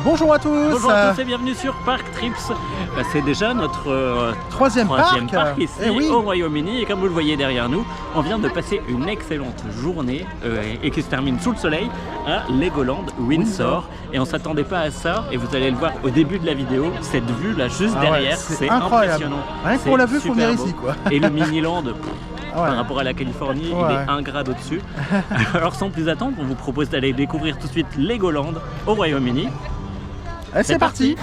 Bonjour à tous. Bonjour à tous et bienvenue sur Park Trips. C'est déjà notre troisième parc ici au Royaume-Uni et comme vous le voyez derrière nous, on vient de passer une excellente journée et qui se termine sous le soleil à Legoland Windsor. Et on s'attendait pas à ça et vous allez le voir au début de la vidéo, cette vue là juste derrière, c'est impressionnant. Rien que pour la vue, faut venir ici quoi. Et le Miniland par rapport à la Californie, il est 1 grade au-dessus. Alors sans plus attendre, on vous propose d'aller découvrir tout de suite Legoland au Royaume-Uni. Et c'est parti.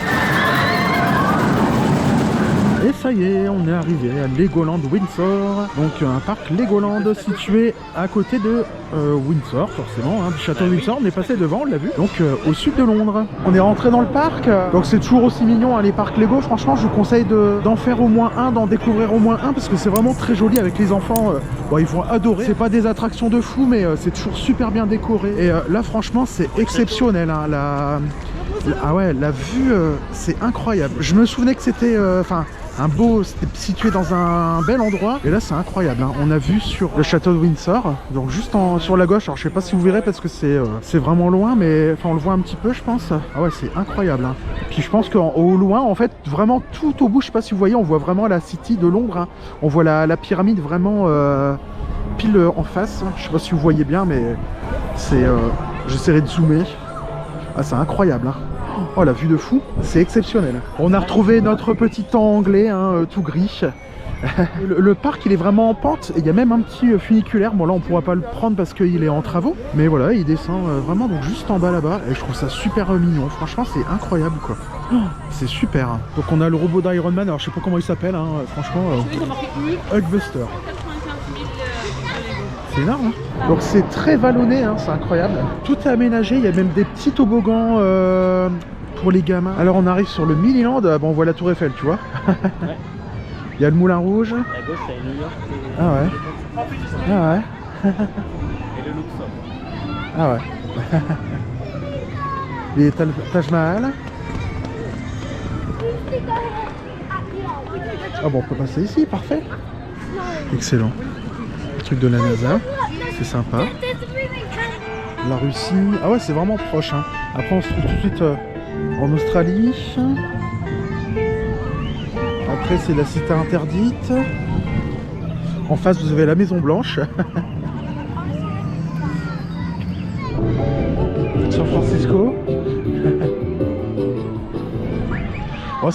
Et ça y est, on est arrivé à Legoland Windsor, donc un parc Legoland situé à côté de Windsor, forcément, du château de Windsor. On est passé devant, on l'a vu, donc au sud de Londres. On est rentré dans le parc, donc c'est toujours aussi mignon, les parcs Lego. Franchement, je vous conseille d'en faire au moins un, d'en découvrir au moins un, parce que c'est vraiment très joli avec les enfants. Bon, ils vont adorer. C'est pas des attractions de fou, mais c'est toujours super bien décoré. Et là, franchement, c'est exceptionnel. Ah ouais, la vue, c'est incroyable. Je me souvenais que c'était, c'était situé dans un bel endroit. Et là, c'est incroyable. On a vu sur le château de Windsor, donc juste sur la gauche. Alors, je sais pas si vous verrez parce que c'est vraiment loin, mais on le voit un petit peu, je pense. Ah ouais, c'est incroyable. Puis je pense qu'au loin, en fait, vraiment tout au bout, je sais pas si vous voyez, on voit vraiment la City de Londres. On voit la pyramide vraiment pile en face. Je sais pas si vous voyez bien, mais c'est. J'essaierai de zoomer. Ah, c'est incroyable. Oh, la vue de fou, c'est exceptionnel. On a retrouvé notre petit temps anglais, tout gris. Le parc, il est vraiment en pente. Et il y a même un petit funiculaire. Bon, là, on pourra pas le prendre parce qu'il est en travaux. Mais voilà, il descend vraiment donc juste en bas là-bas. Et je trouve ça super mignon. Franchement, c'est incroyable, quoi. Oh, c'est super. Donc, on a le robot d'Iron Man. Alors, je sais pas comment il s'appelle. Franchement, Hulkbuster. C'est énorme. Donc c'est très vallonné, c'est incroyable. Tout est aménagé, il y a même des petits toboggans pour les gamins. Alors on arrive sur le Miniland, on voit la tour Eiffel, tu vois. Ouais. Il y a le Moulin Rouge. À gauche, c'est New York. Ah ouais. Ah ouais. Et le Luxor. Ah ouais. Les Taj Mahal. Ah bon, on peut passer ici, parfait. Excellent. Truc de la NASA, c'est sympa. La Russie, ah ouais, c'est vraiment proche. Après on se trouve tout de suite en Australie. Après c'est la cité interdite. En face vous avez la Maison Blanche. San Francisco. Oh,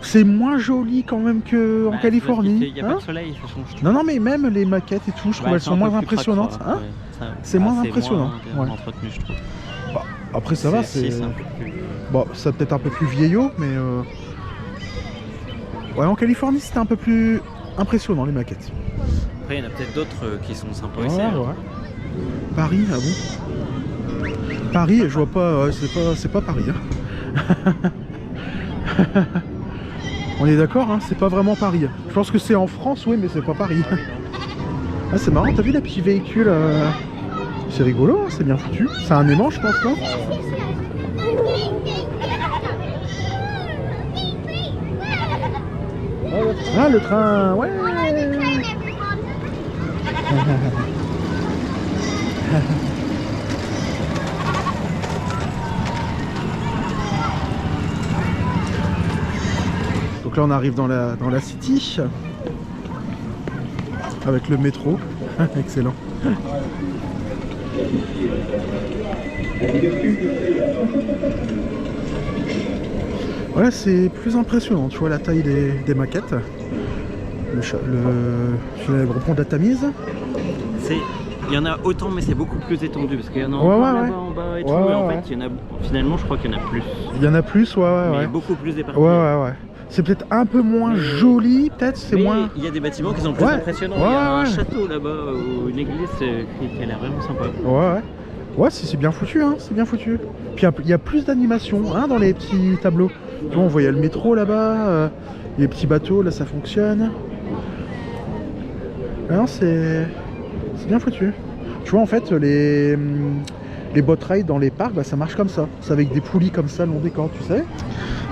c'est moins joli quand même qu'en Californie. Il n'y a pas de soleil, ça change tout. Non, mais même les maquettes et tout, je trouve elles sont moins impressionnantes. C'est moins impressionnant. Moins entretenu, je trouve. Bah, après, ça va, c'est. Bon, ça peut-être un peu plus vieillot, mais. Ouais, en Californie, c'était un peu plus impressionnant les maquettes. Après, il y en a peut-être d'autres qui sont sympas aussi. Ouais. Paris, ah bon? Paris, je vois pas. C'est pas Paris. On est d'accord, c'est pas vraiment Paris. Je pense que c'est en France, oui, mais c'est pas Paris. Ah, c'est marrant, t'as vu les petits véhicules C'est rigolo, c'est bien foutu. C'est un aimant, je pense, non? Ah, le train, ouais. Donc là on arrive dans la City avec le métro. Excellent. Voilà, c'est plus impressionnant, tu vois la taille des maquettes. Le célèbre pont de la Tamise. Il y en a autant, mais c'est beaucoup plus étendu parce qu'il y en a là-bas en bas et tout. Et en fait, finalement, je crois qu'il y en a plus. Il y en a plus, ouais. Beaucoup plus éparpillés. Ouais. C'est peut-être un peu moins joli, peut-être, c'est moins... il y a des bâtiments qui sont plus impressionnants. Il y a un château là-bas, ou une église qui a l'air vraiment sympa. Ouais, c'est bien foutu, c'est bien foutu. Puis il y a plus d'animation, dans les petits tableaux. Tu vois, on voyait le métro là-bas, les petits bateaux, là ça fonctionne. Non, c'est bien foutu. Tu vois, en fait, les boat rides dans les parcs, ça marche comme ça. C'est avec des poulies comme ça, long décor, tu sais.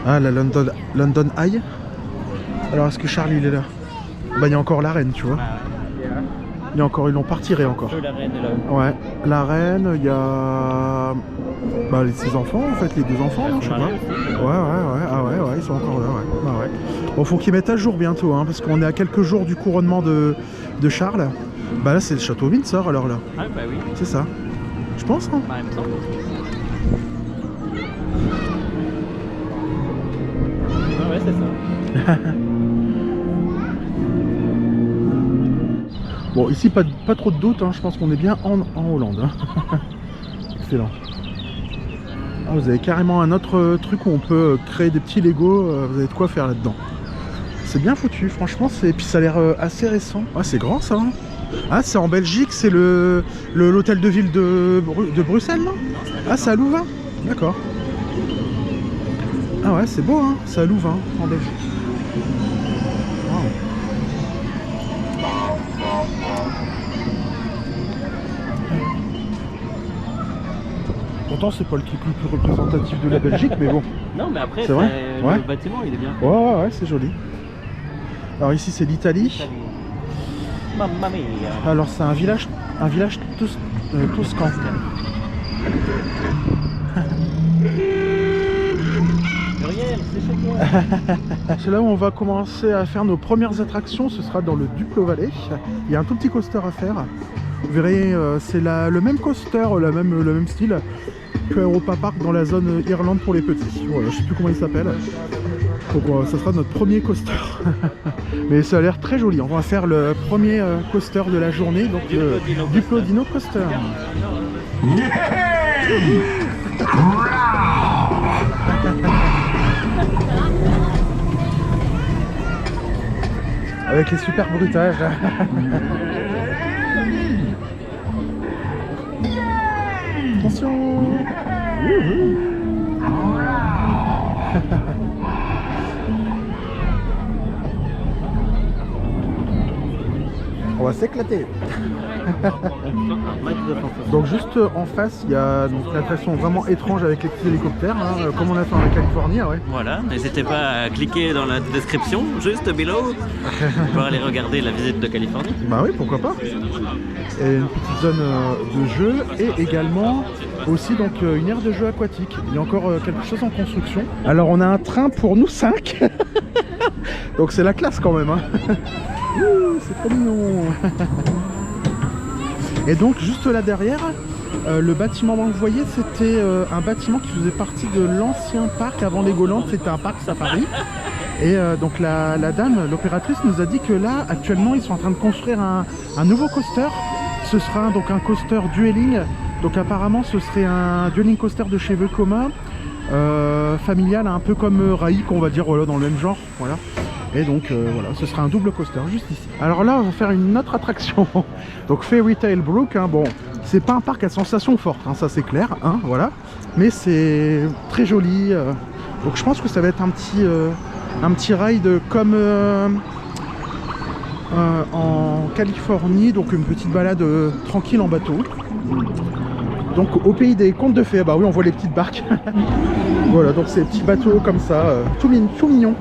Ah, la London Eye. Alors, est-ce que Charlie, il est là? Il y a encore la reine, tu vois. Il y a encore, ils l'ont pas retiré encore. La reine est là. Ouais, la reine, il y a bah, ses enfants en fait, les deux enfants, non, je sais pas. Ouais, ah ouais, ils sont encore là, ouais. Bah, ouais. Bon, faut qu'ils mettent à jour bientôt, hein, parce qu'on est à quelques jours du couronnement de Charles. Bah là, c'est le château Windsor alors là. Ah bah oui. C'est ça. Je pense, hein. Bah, il me semble. Ah ouais, c'est ça. Bon, ici, pas trop de doute, hein. Je pense qu'on est bien en Hollande. Hein. Excellent. Ah, vous avez carrément un autre truc où on peut créer des petits Lego. Vous avez de quoi faire là-dedans. C'est bien foutu, franchement. Puis ça a l'air assez récent. Ah, c'est grand ça. Hein. Ah, c'est en Belgique, c'est l'hôtel de ville de Bruxelles, non? Ah, c'est à Louvain. D'accord. Ah ouais, c'est beau, hein. C'est à Louvain, en Belgique. Wow. Pourtant, c'est pas le truc le plus représentatif de la Belgique, mais bon. Non, mais après, c'est vrai, ouais. Le bâtiment, il est bien. Ouais, c'est joli. Alors ici, c'est l'Italie. Mamma mia. Alors, c'est un village toscan. Muriel, c'est chez toi. C'est là où on va commencer à faire nos premières attractions. Ce sera dans le Duplo Valley. Il y a un tout petit coaster à faire. Vous verrez, c'est le même coaster, le même style que Europa Park dans la zone Irlande pour les petits. Voilà, je sais plus comment il s'appelle. Donc ça sera notre premier coaster. Mais ça a l'air très joli. On va faire le premier coaster de la journée, donc le Duplo Dino Coaster. Avec les super bruitages. Attention. On va s'éclater. Donc juste en face, il y a l'attraction vraiment étrange avec les petits hélicoptères, hein, comme on a fait en Californie. Ouais. Voilà, n'hésitez pas à cliquer dans la description, juste below, pour aller regarder la visite de Californie. Bah oui, pourquoi pas. Et une petite zone de jeu et également aussi donc une aire de jeu aquatique. Il y a encore quelque chose en construction. Alors on a un train pour nous 5. Donc c'est la classe quand même. Hein. C'est trop mignon. Et donc juste là derrière, le bâtiment que vous voyez, c'était un bâtiment qui faisait partie de l'ancien parc avant Legoland. C'était un parc safari. Et donc la dame, l'opératrice, nous a dit que là actuellement ils sont en train de construire un nouveau coaster. Ce sera donc un coaster dueling. Donc apparemment ce serait un dueling coaster de chez Vekoma, familial, un peu comme Raik, on va dire, voilà, dans le même genre. Voilà. Et donc voilà, ce sera un double coaster juste ici. Alors là, on va faire une autre attraction. Donc Fairy Tale Brook, hein, bon, c'est pas un parc à sensation forte, hein, ça c'est clair, hein, voilà. Mais c'est très joli. Donc je pense que ça va être un petit ride comme en Californie, donc une petite balade tranquille en bateau. Donc au pays des contes de fées, bah oui, on voit les petites barques. Voilà, donc ces petits bateaux comme ça, tout mignon.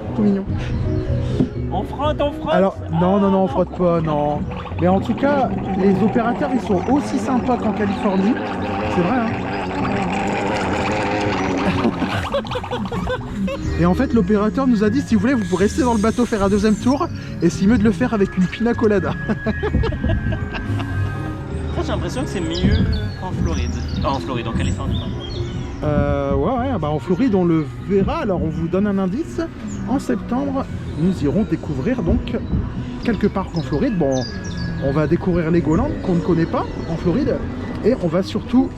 On frotte. Alors, non, on frotte pas, non. Mais en tout cas, les opérateurs, ils sont aussi sympas qu'en Californie. C'est vrai, hein. Et en fait, l'opérateur nous a dit, si vous voulez, vous pouvez rester dans le bateau, faire un deuxième tour. Et c'est mieux de le faire avec une pina colada. J'ai l'impression que c'est mieux qu'en Floride. En Floride, en Californie. Ouais, bah en Floride, on le verra. Alors, on vous donne un indice. En septembre, nous irons découvrir donc quelques parcs en Floride. Bon, on va découvrir Legoland qu'on ne connaît pas en Floride. Et on va surtout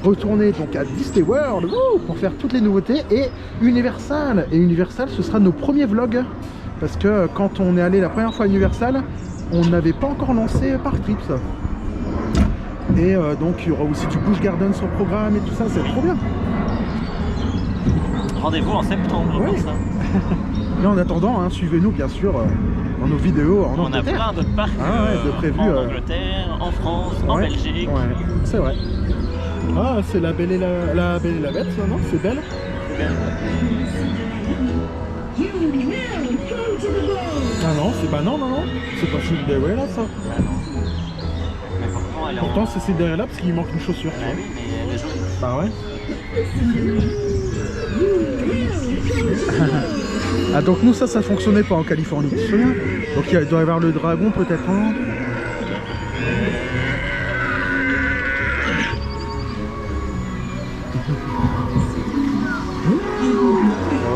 retourner donc à Disney World pour faire toutes les nouveautés. Et Universal. Et Universal, ce sera nos premiers vlogs. Parce que quand on est allé la première fois à Universal, on n'avait pas encore lancé Park Trips. Et donc il y aura aussi du Busch Gardens sur le programme et tout ça, c'est trop bien. Rendez-vous en septembre pour ça. Et en attendant, hein, suivez-nous bien sûr dans nos vidéos en Angleterre. On a plein d'autres parcs de prévus, en Angleterre, en France, en Belgique. Ouais, c'est vrai. Ah, c'est la Belle et la Bête, ça, non? C'est Belle. Ah non, c'est pas non. C'est pas Chute des ouais là ça. elle est Pourtant, en... c'est ces derrière-là parce qu'il manque une chaussure. Bah oui, mais elle est jaune. Bah ouais. Ah donc nous ça fonctionnait pas en Californie, tu te souviens? Donc il doit y avoir le dragon peut-être hein.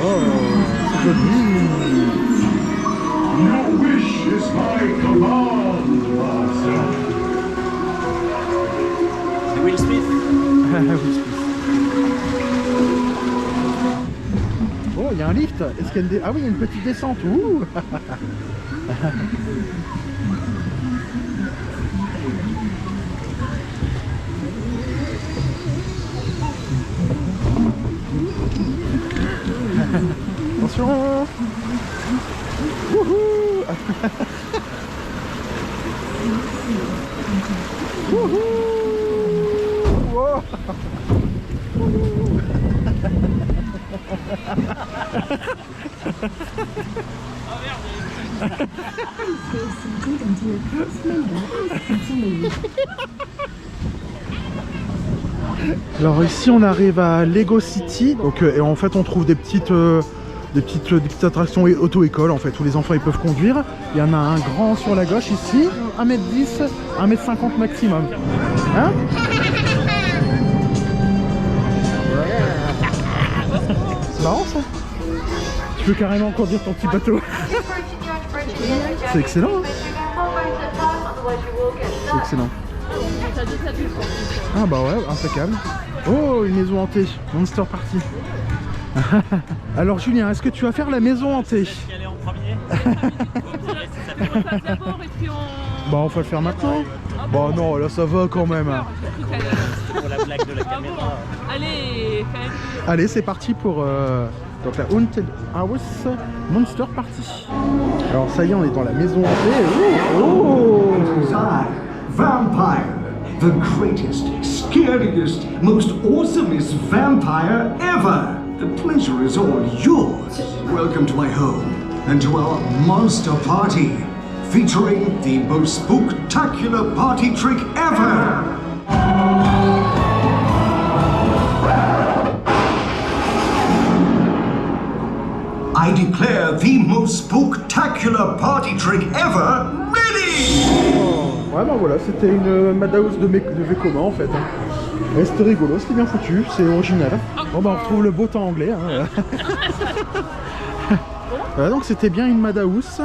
Oh, c'est joli. Your wish is my command, master. C'est Will Smith. Oh, il y a un lift. Est-ce qu'il y a une ah oui, il y a une petite descente. Ouh. Attention. Wouhou. Wouhou. Wow. Alors ici on arrive à Lego City, donc et en fait on trouve des petites attractions auto-école en fait où les enfants ils peuvent conduire. Il y en a un grand sur la gauche ici, 1m10, 1m50 maximum. Hein? C'est marrant ça. Tu peux carrément conduire ton petit bateau. C'est excellent hein. C'est excellent. Ah bah ouais, impeccable. Oh, une maison hantée, Monster Party. Alors Julien, est-ce que tu vas faire la maison hantée? Elle est en premier. Bah on va le faire maintenant. Bah non, là ça va quand même. C'est pour la blague de la caméra. Allez, quand même. Allez, c'est parti pour donc la Haunted House Monster Party. Alors ça y est, on est dans la maison hantée. Oh, I, Vampire, the greatest, scariest, most awesomest vampire ever. The pleasure is all yours. Welcome to my home and to our monster party, featuring the most spooktacular party trick ever. I declare the most spooktacular party trick ever ready! ouais bah voilà, c'était une Madhouse de Vekoma en fait. Ouais, c'était rigolo, c'était bien foutu, c'est original. Bon bah on retrouve le beau temps anglais. Hein. Voilà, donc c'était bien une Madhouse,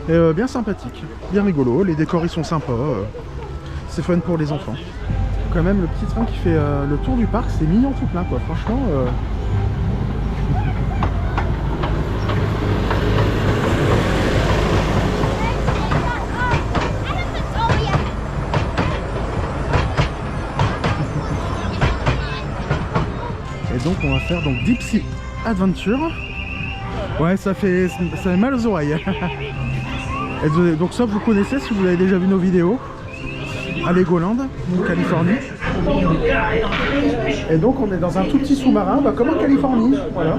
bien sympathique, bien rigolo, les décors ils sont sympas, c'est fun pour les enfants. Quand même le petit train qui fait le tour du parc, c'est mignon tout plein quoi, franchement. Et donc on va faire donc Deep Sea Adventure. Ouais, ça fait mal aux oreilles. Et donc ça vous connaissez si vous avez déjà vu nos vidéos à Legoland, en Californie. Et donc on est dans un tout petit sous-marin, bah, comme en Californie. Voilà.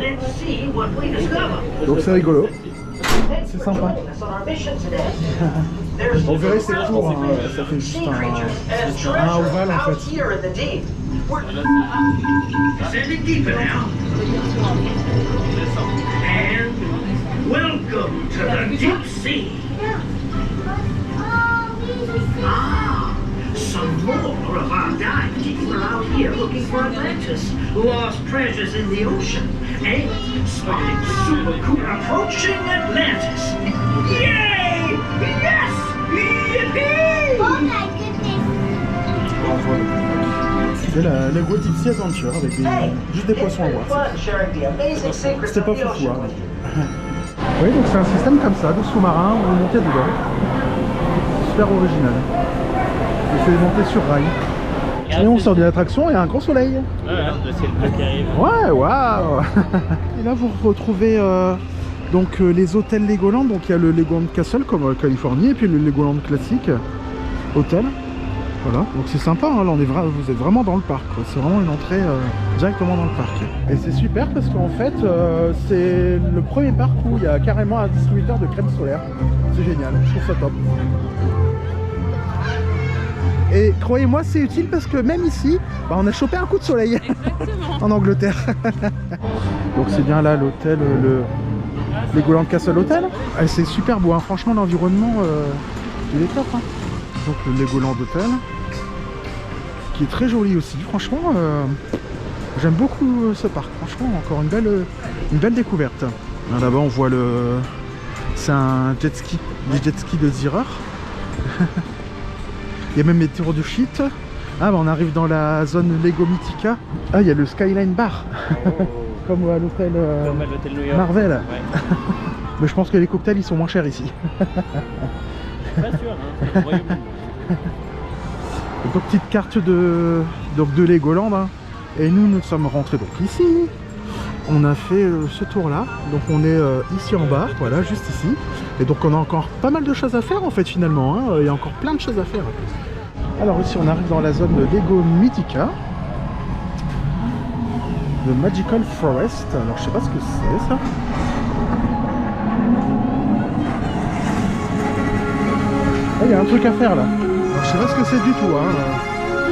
Donc c'est rigolo. C'est sympa. On verrait c'est court, hein. Ça fait juste un ovale en fait. Descending deeper now. And welcome to the deep sea. Ah, some more of our dive team are out here looking for Atlantis, lost treasures in the ocean, and spotting super cool approaching Atlantis. Yay! Yes! Yippee! Oh my goodness! C'est la Lego Deep Sea Adventure avec juste des poissons à voir. C'était pas fou hein. Oui, donc c'est un système comme ça, de sous-marin, où on montait dedans. Super original. Et c'est monté sur rail. Et on sort de l'attraction et il y a un grand soleil. Voilà, le ciel bleu qui arrive. Ouais, waouh. Et là vous retrouvez donc les hôtels Legoland. Donc il y a le Legoland Castle comme Californie et puis le Legoland classique hôtel. Voilà, donc c'est sympa, hein. Là vous êtes vraiment dans le parc, c'est vraiment une entrée directement dans le parc. Et c'est super parce qu'en fait c'est le premier parc où il y a carrément un distributeur de crème solaire. C'est génial, je trouve ça top. Et croyez-moi, c'est utile parce que même ici, bah, on a chopé un coup de soleil. Exactement. En Angleterre. Donc c'est bien là l'hôtel, le Legoland Castle Hotel. Ah, c'est super beau, hein. Franchement l'environnement il est top. Hein. Donc le Legoland Hotel, qui est très joli aussi. Franchement, j'aime beaucoup ce parc. Franchement, encore une belle découverte. Là-bas on voit le... C'est un jet ski, des jet skis de Zierer. Il y a même les tours de shit. Ah bah on arrive dans la zone Lego Mythica. Ah il y a le Skyline Bar. Comme à l'hôtel New York. Marvel. Ouais. Mais je pense que les cocktails ils sont moins chers ici. Pas sûr, hein, c'est le Royaume-Uni. Donc petite carte de Legoland. Hein. Et nous sommes rentrés donc ici. On a fait ce tour là. Donc on est ici en bas, voilà, juste ici. Et donc on a encore pas mal de choses à faire en fait finalement. Hein. Il y a encore plein de choses à faire. Alors ici on arrive dans la zone de Lego Mythica. Le Magical Forest. Alors je sais pas ce que c'est ça. Il y a un truc à faire là. Alors, je sais pas ce que c'est du tout. Hein.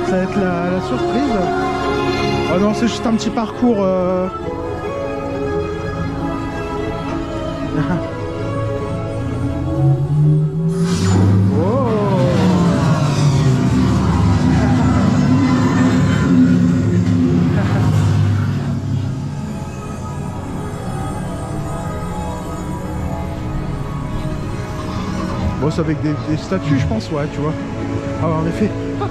Ça va être la surprise. Oh non, c'est juste un petit parcours. Oh. Bon, c'est avec des statues, je pense, ouais, tu vois. Ah, en effet. Ah,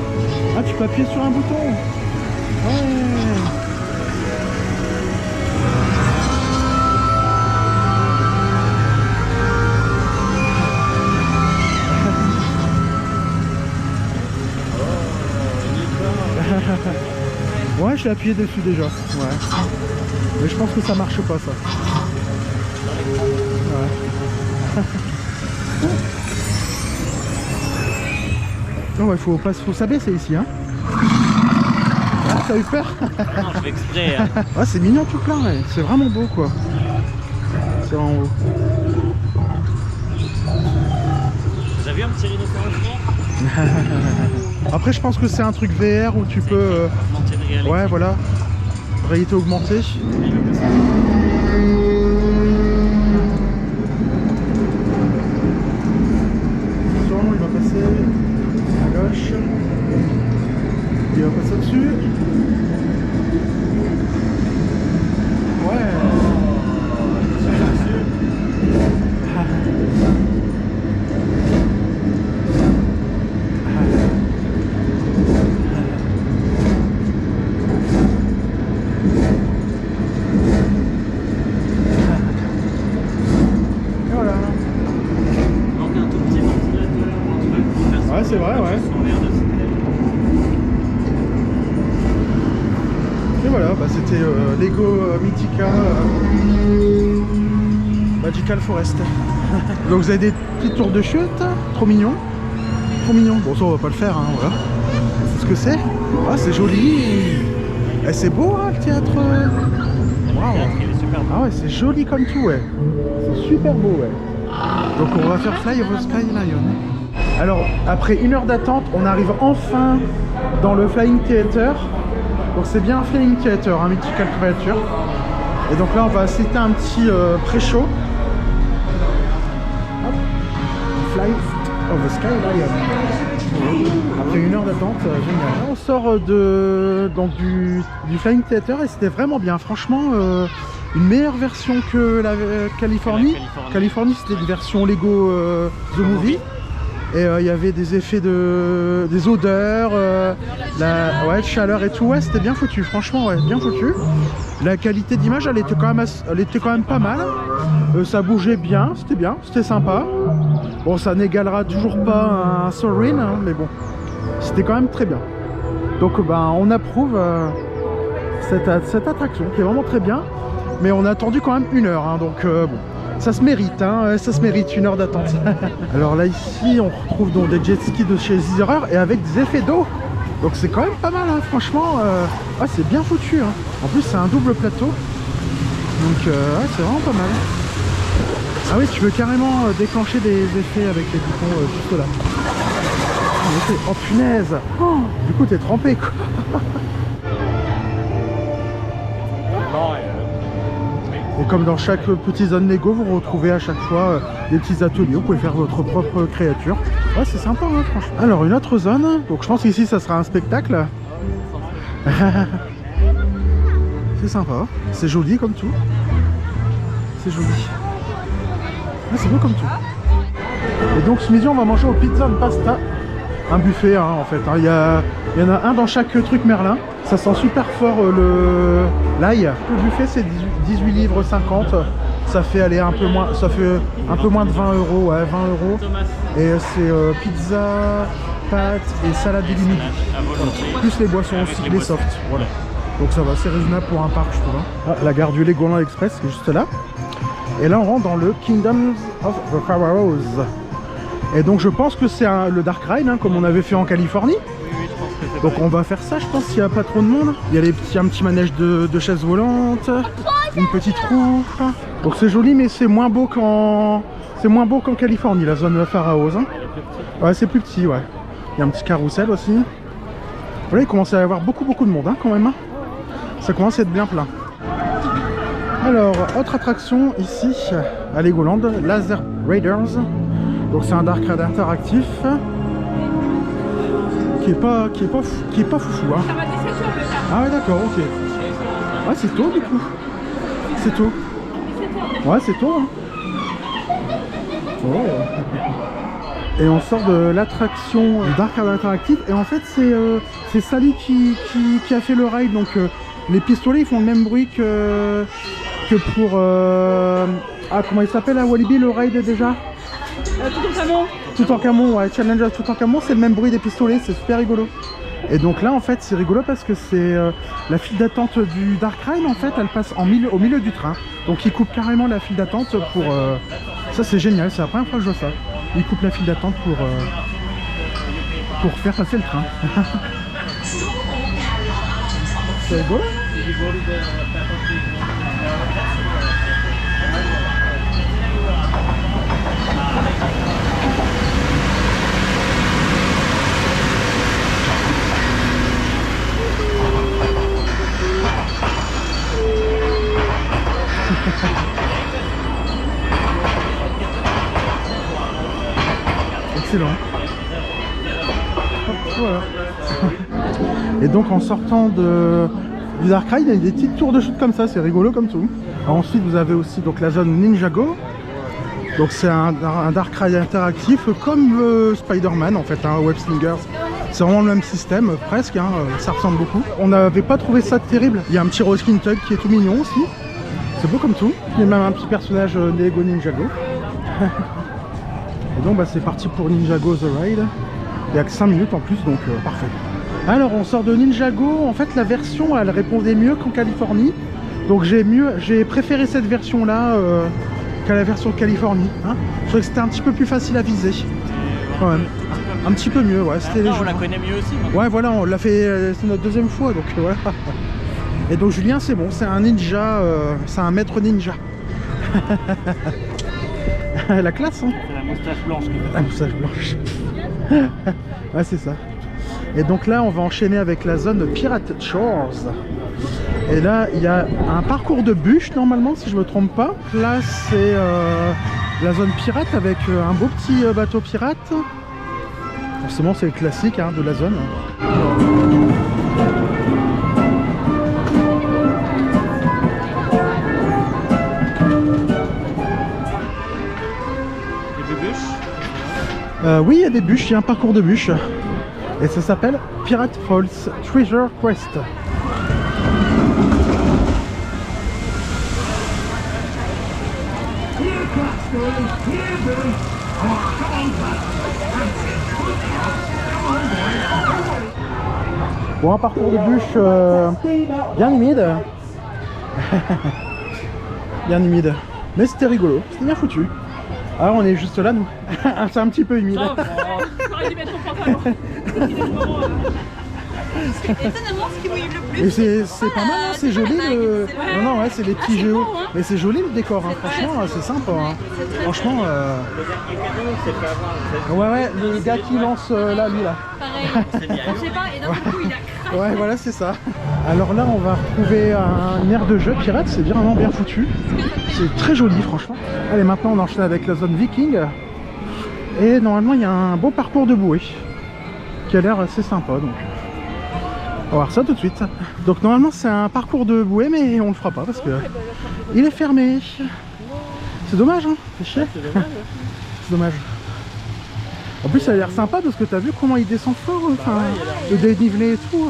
tu peux appuyer sur un bouton. Ouais. Ouais, j'ai appuyé dessus déjà. Ouais. Mais je pense que ça marche pas, ça. Ouais. Non, ouais, faut s'abaisser ici, hein. Ah, ça a eu peur. Non, je fais exprès. Hein. Ah, c'est mignon tout plein, ouais. C'est vraiment beau, quoi. C'est vraiment beau. Vous avez vu un petit rhinocéros? Après, je pense que c'est un truc VR où tu peux... Augmenter de réalité. Ouais, voilà. Réalité augmentée. Sûrement, il va passer à gauche. Il va passer au-dessus. Ouais. Voilà. Donc un tout petit ventilateur, un truc pour faire Ouais, c'est vrai, ouais. son air de système. Et voilà, bah, c'était Lego Mythica Magical Forest. Donc vous avez des petites tours de chute, trop mignon. Trop mignon. Bon, ça on va pas le faire, hein, voilà. C'est ce que c'est. Ah, c'est joli. Et c'est beau, hein, le théâtre. Waouh. Il est super beau. Ah ouais, c'est joli comme tout, ouais. C'est super beau, ouais. Donc on va faire Fly over Sky Lion. Alors, après 1 heure d'attente, on arrive enfin dans le Flying Theater. Donc c'est bien un Flying Theater, un Mythical Creature. Et donc là, on va assister à un petit pré-show. Hop. Fly over Sky Lion. Après 1 heure d'attente, génial. On sort donc du Flying Theater et c'était vraiment bien. Franchement, une meilleure version que la Californie. Californie, c'était une version Lego The Movie. Et il y avait des effets des odeurs, ouais, chaleur et tout. Ouais, c'était bien foutu, franchement, ouais, bien foutu. La qualité d'image, elle était quand même pas mal. Ça bougeait bien, c'était sympa. Bon, ça n'égalera toujours pas un Soarin', hein, mais bon, c'était quand même très bien. Donc, ben, on approuve cette attraction qui est vraiment très bien. Mais on a attendu quand même 1 heure, hein, donc bon. Ça se mérite, hein, ça se mérite, 1 heure d'attente. Alors là, ici, on retrouve donc des jet skis de chez Zierer et avec des effets d'eau. Donc c'est quand même pas mal, hein, franchement. Ah, c'est bien foutu. Hein. En plus, c'est un double plateau. Donc, ouais, c'est vraiment pas mal. Ah oui, tu peux carrément déclencher des effets avec les boutons juste là. en effet. Oh punaise. Oh, du coup t'es trempé quoi. Et comme dans chaque petite zone Lego, vous retrouvez à chaque fois des petits ateliers, vous pouvez faire votre propre créature. Ouais, c'est sympa, hein, franchement. Alors, une autre zone, donc je pense qu'ici ça sera un spectacle. C'est sympa, c'est joli comme tout. C'est joli. Ouais, c'est beau comme tout. Et donc ce midi, on va manger au Pizza and Pasta. Un buffet, hein, en fait. Hein. Il y en a un dans chaque truc Merlin. Ça sent super fort l'ail. Le buffet, c'est 18 livres 50. Ça fait aller un peu moins, ça fait un peu moins de 20 euros, ouais, 20 euros. Et c'est pizza, pâtes et salade illimitée. Voilà. Plus les boissons aussi, les softs. Voilà. Donc ça va, c'est raisonnable pour un parc, je trouve. Hein. Ah, la gare du Legoland Express qui est juste là. Et là, on rentre dans le Kingdoms of the Pharaohs. Et donc je pense que c'est le Dark Ride, hein, comme on avait fait en Californie. Donc on va faire ça, je pense, s'il n'y a pas trop de monde. Il y a un petit manège de chaises volantes, une petite roue. Donc c'est joli, mais c'est moins beau qu'en Californie, la zone Pharaohs. Hein. Ouais, c'est plus petit, ouais. Il y a un petit carrousel aussi. Voilà, il commence à y avoir beaucoup de monde, hein, quand même. Hein. Ça commence à être bien plein. Alors, autre attraction ici à Legoland, Laser Raiders. Donc c'est un Dark Ride interactif qui est pas foufou, hein. Ça va 17 heures le tard. Ah ouais, d'accord, ok. Ah, c'est tôt du coup. C'est tôt. Ouais, c'est tôt, hein. Oh. Et on sort de l'attraction Dark Ride interactif et en fait c'est Sally qui a fait le ride. Donc les pistolets ils font le même bruit que pour ah, comment il s'appelle à Walibi le ride déjà? Toutankhamon. Toutankhamon, ouais, Challenge of Toutankhamon, c'est le même bruit des pistolets, c'est super rigolo. Et donc là en fait c'est rigolo parce que c'est la file d'attente du Dark Ride en fait, elle passe au milieu du train. Donc ils coupent carrément la file d'attente pour... ça c'est génial, c'est la première fois que je vois ça. Ils coupent la file d'attente pour faire passer le train. C'est rigolo. Excellent. Hop, voilà. Et donc en sortant du Dark Ride, il y a des petites tours de chute comme ça, c'est rigolo comme tout. Alors ensuite vous avez aussi donc la zone Ninjago. Donc c'est un Dark Ride interactif comme Spider-Man en fait, hein, Web Slingers. C'est vraiment le même système, presque, hein, ça ressemble beaucoup. On n'avait pas trouvé ça terrible. Il y a un petit Roskin Tug qui est tout mignon aussi. C'est beau comme tout. Il y a même un petit personnage Lego Ninjago. Et donc bah, c'est parti pour Ninjago The Ride. Il n'y a que 5 minutes en plus, donc parfait. Alors on sort de Ninjago. En fait la version elle répondait mieux qu'en Californie. Donc j'ai préféré cette version là qu'à la version de Californie. Hein. Je trouvais que c'était un petit peu plus facile à viser. Ouais. Un petit peu mieux, ouais. C'était on la connaît mieux aussi. Ouais, voilà, on l'a fait, c'est notre deuxième fois, donc voilà. Et donc Julien, c'est bon, c'est un ninja, c'est un maître ninja. La classe, hein. C'est la moustache blanche. La moustache blanche. Ouais, c'est ça. Et donc là, on va enchaîner avec la zone de Pirate Shores. Et là, il y a un parcours de bûches, normalement, si je me trompe pas. Là, c'est la zone pirate avec un beau petit bateau pirate. Forcément c'est le classique hein, de la zone. Il y a des bûches. Oui, il y a des bûches, il y a un parcours de bûches. Et ça s'appelle Pirate Falls Treasure Quest. Bon, un parcours de bûches bien humide. Bien humide. Mais c'était rigolo, c'était bien foutu. Alors on est juste là nous. C'est un petit peu humide. J'aurais dû mettre mon pantalon. Étonnamment, ce qui mouille le plus. Et c'est pas mal, hein, c'est joli le... Non, non, ouais, c'est les petits géos. beau, hein. Mais c'est joli le décor, hein. Franchement, c'est sympa. Hein. Franchement, Le dernier cadeau, c'est pas avoir. ouais, le gars qui lance là, lui là. Pareil. C'est bien. Je sais pas, et d'un coup, il a craqué. Ouais, voilà, c'est ça. Alors là, on va retrouver un aire de jeu pirate, c'est vraiment bien foutu. C'est très joli, franchement. Allez, maintenant, on enchaîne avec la zone viking. Et normalement, il y a un beau parcours de bouée qui a l'air assez sympa. Donc, on va voir ça tout de suite. Donc, normalement, c'est un parcours de bouée, mais on le fera pas parce que il est fermé. C'est dommage, hein. C'est chier. C'est dommage. En plus, ça a l'air sympa parce que t'as vu comment il descend fort, enfin, le dénivelé et tout.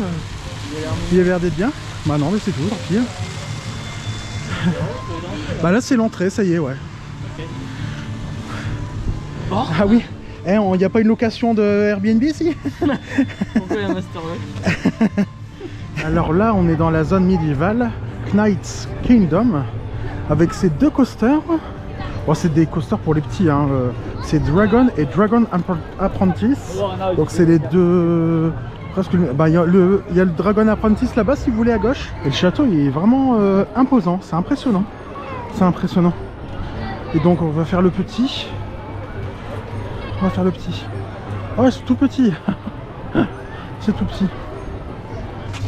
Il a l'air d'être bien. Bah non, mais c'est tout, tant pis. Bah là, c'est l'entrée, ça y est, ouais. Bon. Ah oui. Eh, il n'y a pas une location de Airbnb ici? Pourquoi il y a un Masterlock? Alors là, on est dans la zone médiévale, Knight's Kingdom, avec ces deux coasters. Bon, c'est des coasters pour les petits, hein. C'est Dragon et Dragon Apprentice. Donc c'est les deux... Presque... Bah, il y a le Dragon Apprentice là-bas si vous voulez à gauche. Et le château il est vraiment imposant, c'est impressionnant. C'est impressionnant. Et donc on va faire le petit. On va faire le petit. Oh, c'est tout petit. C'est tout petit.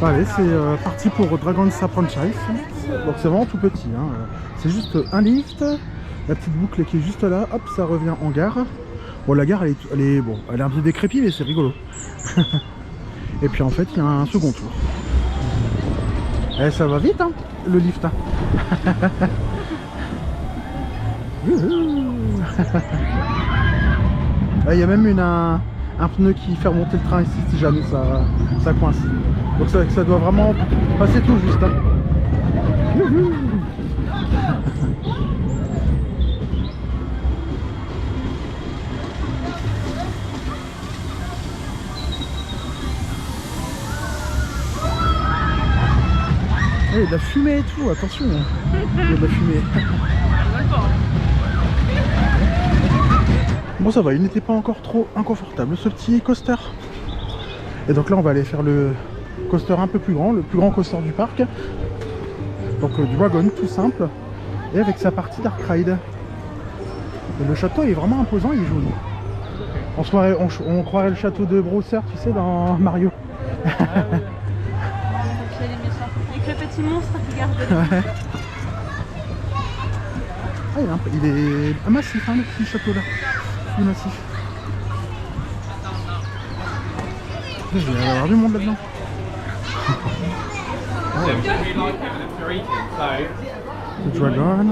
Allez, c'est parti pour Dragon's Apprentice. Donc c'est vraiment tout petit, hein. C'est juste un lift. La petite boucle qui est juste là, hop, ça revient en gare. Bon, la gare, elle est un peu décrépite, mais c'est rigolo. Et puis en fait, il y a un second tour. Et ça va vite, hein, le lift. Hein. Il y a même un pneu qui fait remonter le train ici si jamais ça coince. Donc ça doit vraiment passer tout juste. Hein. Il y a de la fumée et tout, attention. Il y a de la fumée. Bon, ça va, il n'était pas encore trop inconfortable ce petit coaster. Et donc là, on va aller faire le coaster un peu plus grand, le plus grand coaster du parc. Donc Dragon, tout simple. Et avec sa partie Dark Ride. Et le château est vraiment imposant, il est joli. On croirait le château de Browser, tu sais, dans Mario. Avec le petit monstre qui garde. Ouais. Ah, il est massif, hein, le petit château là. Il est massif. Il va y avoir du monde là-dedans. The Dragon.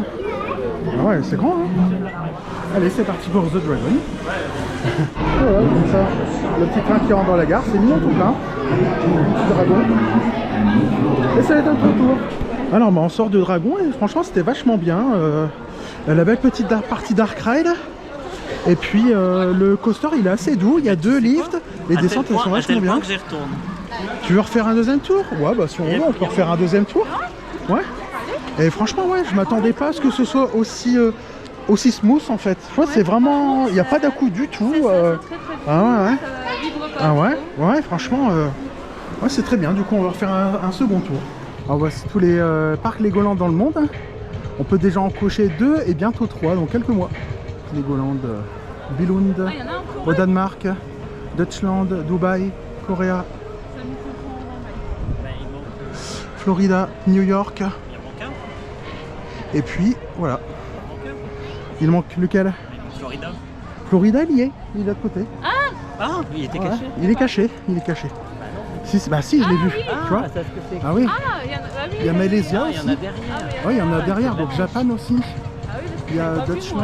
Ah ouais, c'est grand, hein. Allez, c'est parti pour The Dragon. Voilà, comme ça. Le petit train qui rentre dans la gare, c'est mignon tout plein. Le petit dragon. Et ça va être un tour. Alors, bah, on sort de Dragon et franchement, c'était vachement bien. La belle petite partie Dark Ride. Et puis, le coaster, il est assez doux. Il y a deux lifts. Les descentes, elles sont vachement bien. Que j'y retourne. Tu veux refaire un deuxième tour? Ouais, bah si on veut, on peut refaire un deuxième tour. Ouais. Et franchement, ouais, je m'attendais pas à ce que ce soit aussi smooth en fait. Tu vois, c'est vraiment... Il n'y a pas d'à-coup du tout. Ah ouais, ouais. Ah ouais, ouais, franchement, ouais, c'est très bien. Du coup, on va refaire un second tour. Alors voici tous les parcs Legoland dans le monde. On peut déjà en cocher 2 et bientôt 3 dans quelques mois. Legoland, Billund, au Danemark, Deutschland, Dubaï, Corée, Florida, New York. Et puis voilà. Il manque lequel? Florida. Florida, il y est. Il est de l'autre côté. Ah, il était Ouais, caché. il est caché. Il est caché. Si, bah si, je l'ai vu. Tu vois? Ah oui. Il y a Malaysia Il y aussi. en a derrière. Oui, il y en a derrière. Donc Japan aussi. Il y a Deutschland.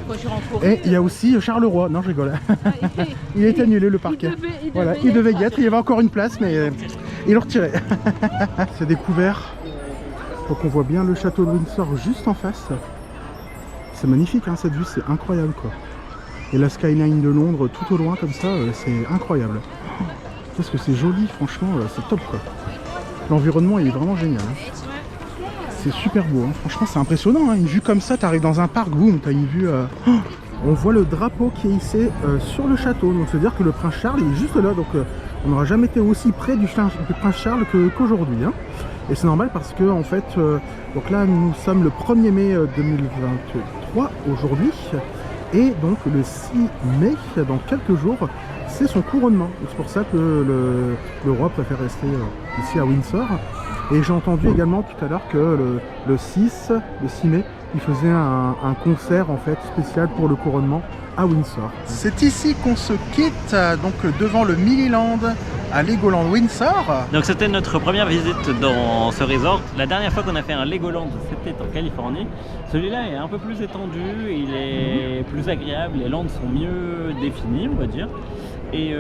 Quand je rentre Et il y a aussi Charleroi. Non, je rigole. Il est annulé le parc. Voilà, il devait y être. Il y avait encore une place, mais ils l'ont retiré. C'est découvert. Donc on voit bien le château de Windsor juste en face. C'est magnifique, hein, cette vue, c'est incroyable quoi. Et la skyline de Londres tout au loin comme ça, c'est incroyable. Parce que c'est joli, franchement, c'est top quoi. L'environnement il est vraiment génial. Hein. C'est super beau, hein. Franchement c'est impressionnant. Hein. Une vue comme ça, t'arrives dans un parc, boum, t'as une vue... on voit le drapeau qui est hissé sur le château. Donc c'est à dire que le prince Charles il est juste là. Donc on n'aura jamais été aussi près du Prince Charles qu'aujourd'hui. Hein. Et c'est normal parce que en fait, donc là nous sommes le 1er mai 2023 aujourd'hui. Et donc le 6 mai, dans quelques jours, c'est son couronnement. C'est pour ça que le roi préfère rester ici à Windsor. Et j'ai entendu également tout à l'heure que le 6 mai, il faisait un concert en fait spécial pour le couronnement à Windsor. C'est ici qu'on se quitte, donc devant le Milliland à Legoland Windsor. Donc c'était notre première visite dans ce resort. La dernière fois qu'on a fait un Legoland, c'était en Californie. Celui-là est un peu plus étendu, il est plus agréable, les landes sont mieux définies, on va dire. Et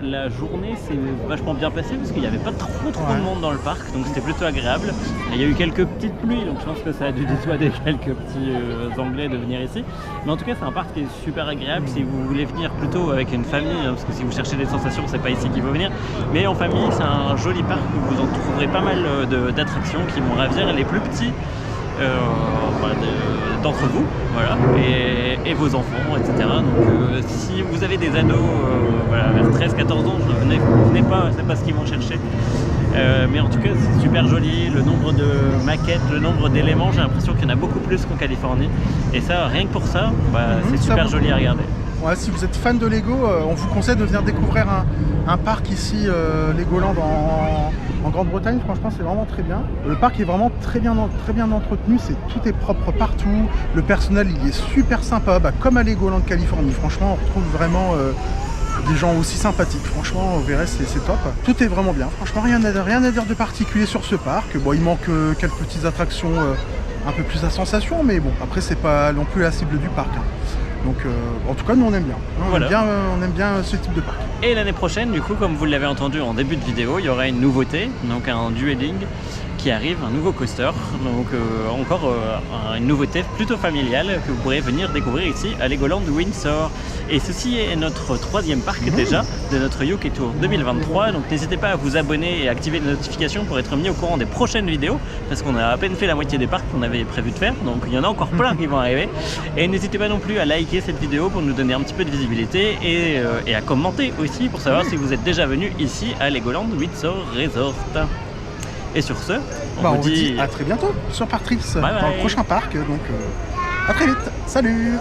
la journée s'est vachement bien passée parce qu'il n'y avait pas trop de monde dans le parc, donc c'était plutôt agréable. Et il y a eu quelques petites pluies, donc je pense que ça a dû dissuader quelques petits Anglais de venir ici. Mais en tout cas, c'est un parc qui est super agréable si vous voulez venir plutôt avec une famille, hein, parce que si vous cherchez des sensations, c'est pas ici qu'il faut venir. Mais en famille, c'est un joli parc où vous en trouverez pas mal d'attractions qui vont ravir les plus petits d'entre vous, voilà, et vos enfants, etc. Donc si vous avez des ados voilà, vers 13-14 ans, venez pas, c'est pas ce qu'ils vont chercher. Mais en tout cas, c'est super joli, le nombre de maquettes, le nombre d'éléments, j'ai l'impression qu'il y en a beaucoup plus qu'en Californie. Et ça, rien que pour ça, c'est super joli à regarder. Ouais, si vous êtes fan de Lego, on vous conseille de venir découvrir un parc ici, Legoland en Grande-Bretagne. Franchement, c'est vraiment très bien. Le parc est vraiment très bien entretenu, tout est propre partout. Le personnel, il est super sympa, comme à Legoland Californie. Franchement, on retrouve vraiment des gens aussi sympathiques. Franchement, vous verrez, c'est top. Tout est vraiment bien. Franchement, rien à dire de particulier sur ce parc. Bon, il manque quelques petites attractions un peu plus à sensation, mais bon, après, c'est pas non plus la cible du parc. Hein. Donc en tout cas nous on aime bien. On aime bien ce type de parc. Et l'année prochaine, du coup, comme vous l'avez entendu en début de vidéo, il y aura une nouveauté, donc un dueling qui arrive, un nouveau coaster, donc encore une nouveauté plutôt familiale que vous pourrez venir découvrir ici à Legoland Windsor. Et ceci est notre 3e parc déjà de notre UK Tour 2023, donc n'hésitez pas à vous abonner et activer les notifications pour être mis au courant des prochaines vidéos, parce qu'on a à peine fait la moitié des parcs qu'on avait prévu de faire, donc il y en a encore plein qui vont arriver. Et n'hésitez pas non plus à liker cette vidéo pour nous donner un petit peu de visibilité et à commenter aussi pour savoir si vous êtes déjà venu ici à Legoland Windsor Resort. Et sur ce, on vous dit à très bientôt sur Park Trips dans le prochain parc. Donc à très vite. Salut!